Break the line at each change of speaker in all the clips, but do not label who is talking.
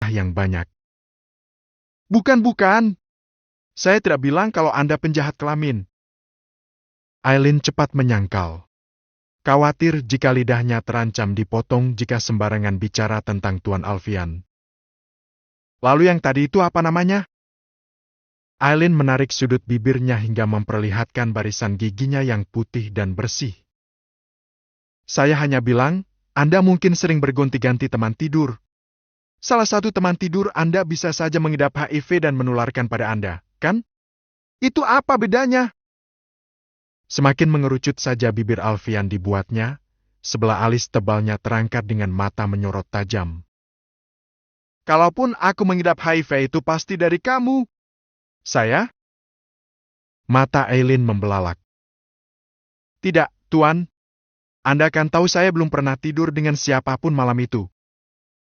hadiah yang banyak. Bukan. Saya tidak bilang kalau Anda penjahat kelamin. Aileen cepat menyangkal. Khawatir jika lidahnya terancam dipotong jika sembarangan bicara tentang Tuan Alfian. Lalu yang tadi itu apa namanya? Aileen menarik sudut bibirnya hingga memperlihatkan barisan giginya yang putih dan bersih. Saya hanya bilang, Anda mungkin sering berganti-ganti teman tidur. Salah satu teman tidur Anda bisa saja mengidap HIV dan menularkan pada Anda, kan? Itu apa bedanya? Semakin mengerucut saja bibir Alfian dibuatnya, sebelah alis tebalnya terangkat dengan mata menyorot tajam. Kalaupun aku mengidap HIV itu pasti dari kamu. Saya? Mata Aileen membelalak. Tidak, Tuan. Anda kan tahu saya belum pernah tidur dengan siapapun malam itu.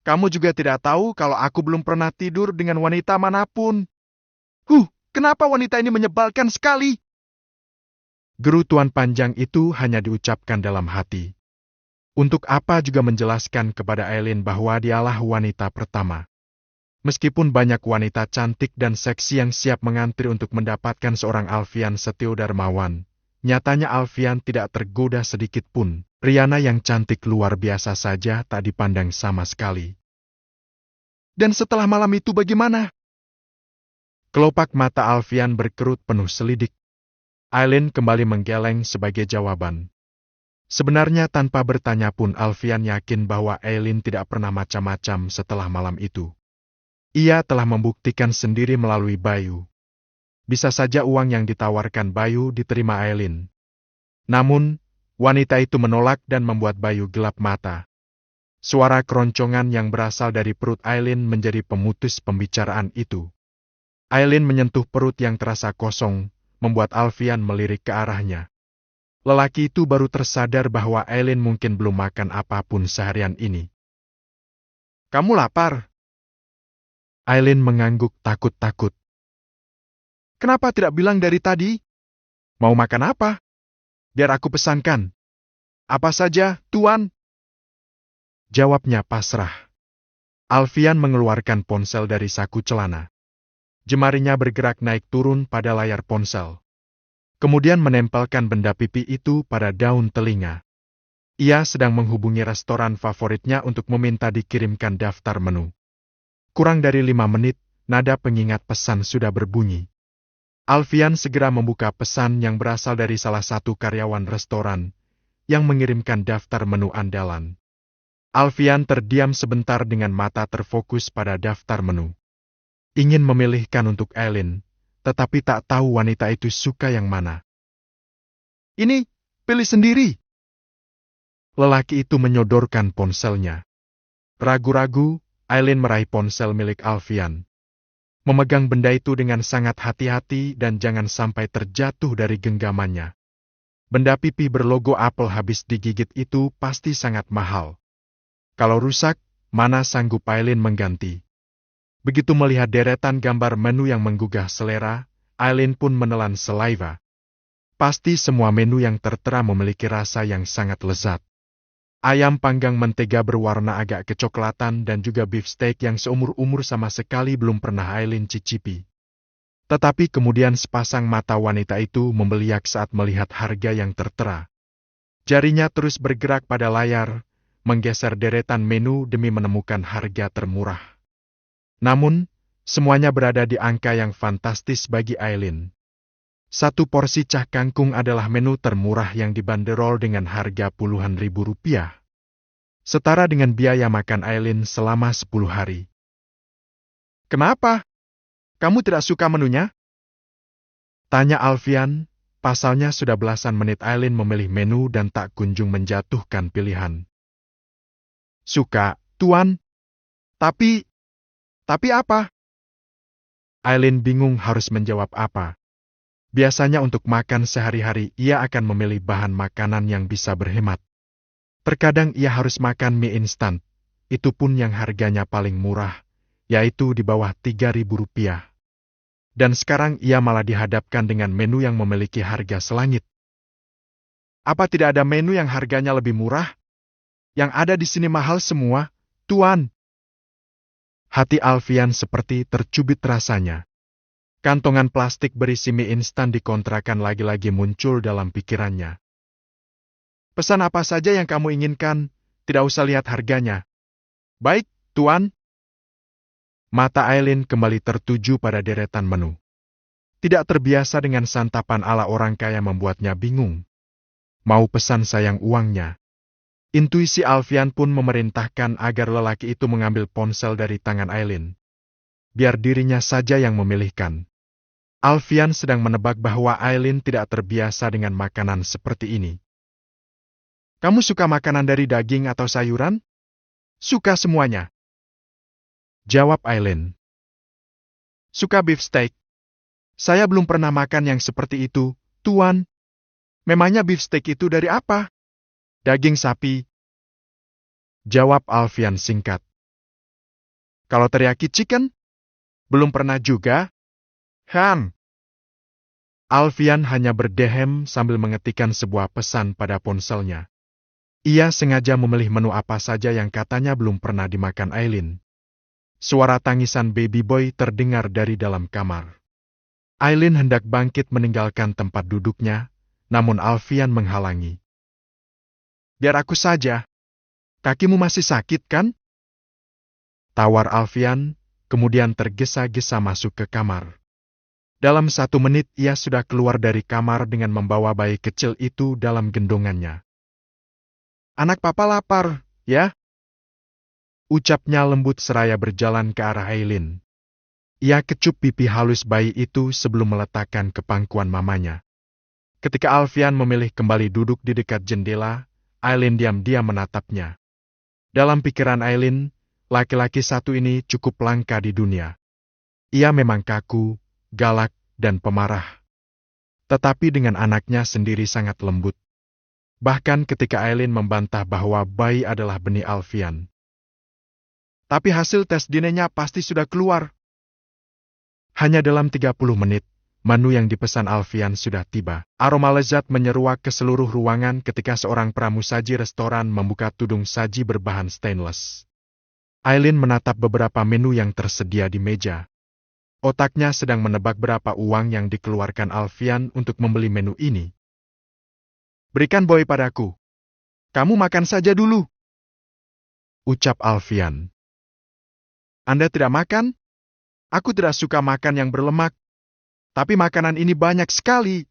Kamu juga tidak tahu kalau aku belum pernah tidur dengan wanita manapun. Kenapa wanita ini menyebalkan sekali? Geru Tuan Panjang itu hanya diucapkan dalam hati. Untuk apa juga menjelaskan kepada Aileen bahwa dialah wanita pertama. Meskipun banyak wanita cantik dan seksi yang siap mengantri untuk mendapatkan seorang Alfian Setio Darmawan, nyatanya Alfian tidak tergoda sedikit pun. Riana yang cantik luar biasa saja tak dipandang sama sekali. Dan setelah malam itu bagaimana? Kelopak mata Alfian berkerut penuh selidik. Aileen kembali menggeleng sebagai jawaban. Sebenarnya tanpa bertanya pun Alfian yakin bahwa Aileen tidak pernah macam-macam setelah malam itu. Ia telah membuktikan sendiri melalui Bayu. Bisa saja uang yang ditawarkan Bayu diterima Aileen. Namun, wanita itu menolak dan membuat Bayu gelap mata. Suara keroncongan yang berasal dari perut Aileen menjadi pemutus pembicaraan itu. Aileen menyentuh perut yang terasa kosong, membuat Alfian melirik ke arahnya. Lelaki itu baru tersadar bahwa Aileen mungkin belum makan apapun seharian ini. Kamu lapar? Aileen mengangguk takut-takut. Kenapa tidak bilang dari tadi? Mau makan apa? Biar aku pesankan. Apa saja, Tuan? Jawabnya pasrah. Alfian mengeluarkan ponsel dari saku celana. Jemarinya bergerak naik turun pada layar ponsel. Kemudian menempelkan benda pipi itu pada daun telinga. Ia sedang menghubungi restoran favoritnya untuk meminta dikirimkan daftar menu. Kurang dari 5 menit, nada pengingat pesan sudah berbunyi. Alfian segera membuka pesan yang berasal dari salah satu karyawan restoran yang mengirimkan daftar menu andalan. Alfian terdiam sebentar dengan mata terfokus pada daftar menu. Ingin memilihkan untuk Aileen, tetapi tak tahu wanita itu suka yang mana. Ini, pilih sendiri. Lelaki itu menyodorkan ponselnya. Ragu-ragu, Aileen meraih ponsel milik Alfian. Memegang benda itu dengan sangat hati-hati dan jangan sampai terjatuh dari genggamannya. Benda pipi berlogo apel habis digigit itu pasti sangat mahal. Kalau rusak, mana sanggup Aileen mengganti. Begitu melihat deretan gambar menu yang menggugah selera, Aileen pun menelan saliva. Pasti semua menu yang tertera memiliki rasa yang sangat lezat. Ayam panggang mentega berwarna agak kecoklatan dan juga beef steak yang seumur-umur sama sekali belum pernah Aileen cicipi. Tetapi kemudian sepasang mata wanita itu membeliak saat melihat harga yang tertera. Jarinya terus bergerak pada layar, menggeser deretan menu demi menemukan harga termurah. Namun, semuanya berada di angka yang fantastis bagi Aileen. Satu porsi cah kangkung adalah menu termurah yang dibanderol dengan harga puluhan ribu rupiah. Setara dengan biaya makan Aileen selama 10 hari. Kenapa? Kamu tidak suka menunya? Tanya Alfian, pasalnya sudah belasan menit Aileen memilih menu dan tak kunjung menjatuhkan pilihan. Suka, Tuan. Tapi apa? Aileen bingung harus menjawab apa. Biasanya untuk makan sehari-hari ia akan memilih bahan makanan yang bisa berhemat. Terkadang ia harus makan mie instan, itu pun yang harganya paling murah, yaitu di bawah 3.000 rupiah. Dan sekarang ia malah dihadapkan dengan menu yang memiliki harga selangit. Apa tidak ada menu yang harganya lebih murah? Yang ada di sini mahal semua, Tuan. Hati Alfian seperti tercubit rasanya. Kantongan plastik berisi mie instan di kontrakan lagi-lagi muncul dalam pikirannya. Pesan apa saja yang kamu inginkan, tidak usah lihat harganya. Baik, Tuan. Mata Aileen kembali tertuju pada deretan menu. Tidak terbiasa dengan santapan ala orang kaya membuatnya bingung. Mau pesan sayang uangnya. Intuisi Alfian pun memerintahkan agar lelaki itu mengambil ponsel dari tangan Aileen. Biar dirinya saja yang memilihkan. Alfian sedang menebak bahwa Aileen tidak terbiasa dengan makanan seperti ini. Kamu suka makanan dari daging atau sayuran? Suka semuanya. Jawab Aileen. Suka beef steak. Saya belum pernah makan yang seperti itu, Tuan. Memangnya beef steak itu dari apa? Daging sapi. Jawab Alfian singkat. Kalau teriyaki chicken? Belum pernah juga. Alfian hanya berdehem sambil mengetikkan sebuah pesan pada ponselnya. Ia sengaja memilih menu apa saja yang katanya belum pernah dimakan Aileen. Suara tangisan baby boy terdengar dari dalam kamar. Aileen hendak bangkit meninggalkan tempat duduknya, namun Alfian menghalangi. Biar aku saja. Kakimu masih sakit, kan? Tawar Alfian, kemudian tergesa-gesa masuk ke kamar. Dalam 1 menit ia sudah keluar dari kamar dengan membawa bayi kecil itu dalam gendongannya. Anak papa lapar, ya? Ucapnya lembut seraya berjalan ke arah Aileen. Ia kecup pipi halus bayi itu sebelum meletakkan ke pangkuan mamanya. Ketika Alfian memilih kembali duduk di dekat jendela, Aileen diam-diam menatapnya. Dalam pikiran Aileen, laki-laki satu ini cukup langka di dunia. Ia memang kaku, galak, dan pemarah. Tetapi dengan anaknya sendiri sangat lembut. Bahkan ketika Aileen membantah bahwa bayi adalah benih Alfian. Tapi hasil tes DNA-nya pasti sudah keluar. Hanya dalam 30 menit, menu yang dipesan Alfian sudah tiba. Aroma lezat menyeruak ke seluruh ruangan ketika seorang pramusaji restoran membuka tudung saji berbahan stainless. Aileen menatap beberapa menu yang tersedia di meja. Otaknya sedang menebak berapa uang yang dikeluarkan Alfian untuk membeli menu ini. Berikan boy padaku. Kamu makan saja dulu. Ucap Alfian. Anda tidak makan? Aku tidak suka makan yang berlemak. Tapi makanan ini banyak sekali.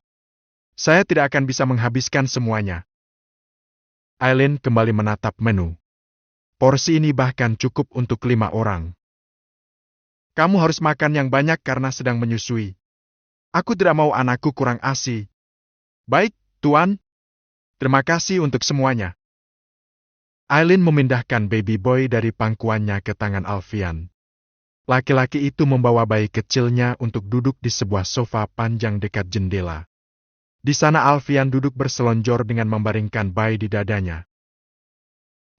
Saya tidak akan bisa menghabiskan semuanya. Aileen kembali menatap menu. Porsi ini bahkan cukup untuk 5 orang. Kamu harus makan yang banyak karena sedang menyusui. Aku tidak mau anakku kurang ASI. Baik, Tuan. Terima kasih untuk semuanya. Aileen memindahkan baby boy dari pangkuannya ke tangan Alfian. Laki-laki itu membawa bayi kecilnya untuk duduk di sebuah sofa panjang dekat jendela. Di sana Alfian duduk berselonjor dengan membaringkan bayi di dadanya.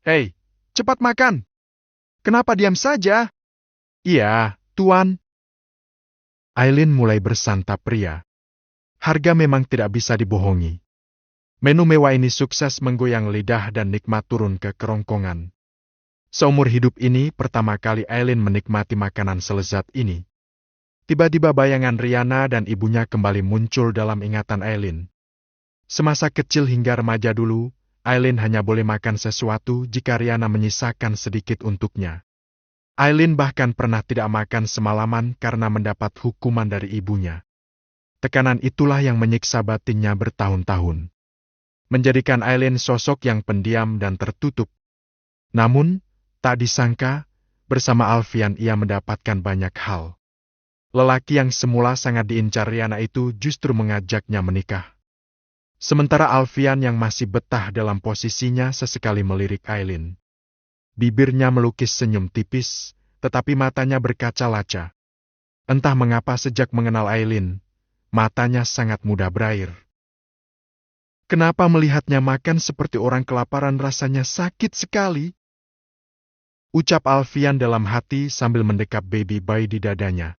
Hei, cepat makan. Kenapa diam saja? Iya, Tuan. Aileen mulai bersantap pria. Harga memang tidak bisa dibohongi. Menu mewah ini sukses menggoyang lidah dan nikmat turun ke kerongkongan. Seumur hidup ini pertama kali Aileen menikmati makanan selezat ini. Tiba-tiba bayangan Riana dan ibunya kembali muncul dalam ingatan Aileen. Semasa kecil hingga remaja dulu, Aileen hanya boleh makan sesuatu jika Riana menyisakan sedikit untuknya. Aileen bahkan pernah tidak makan semalaman karena mendapat hukuman dari ibunya. Tekanan itulah yang menyiksa batinnya bertahun-tahun. Menjadikan Aileen sosok yang pendiam dan tertutup. Namun, tak disangka, bersama Alfian ia mendapatkan banyak hal. Lelaki yang semula sangat diincar Riana itu justru mengajaknya menikah. Sementara Alfian yang masih betah dalam posisinya sesekali melirik Aileen. Bibirnya melukis senyum tipis, tetapi matanya berkaca-laca. Entah mengapa sejak mengenal Aileen, matanya sangat mudah berair. Kenapa melihatnya makan seperti orang kelaparan rasanya sakit sekali? Ucap Alfian dalam hati sambil mendekap baby boy di dadanya.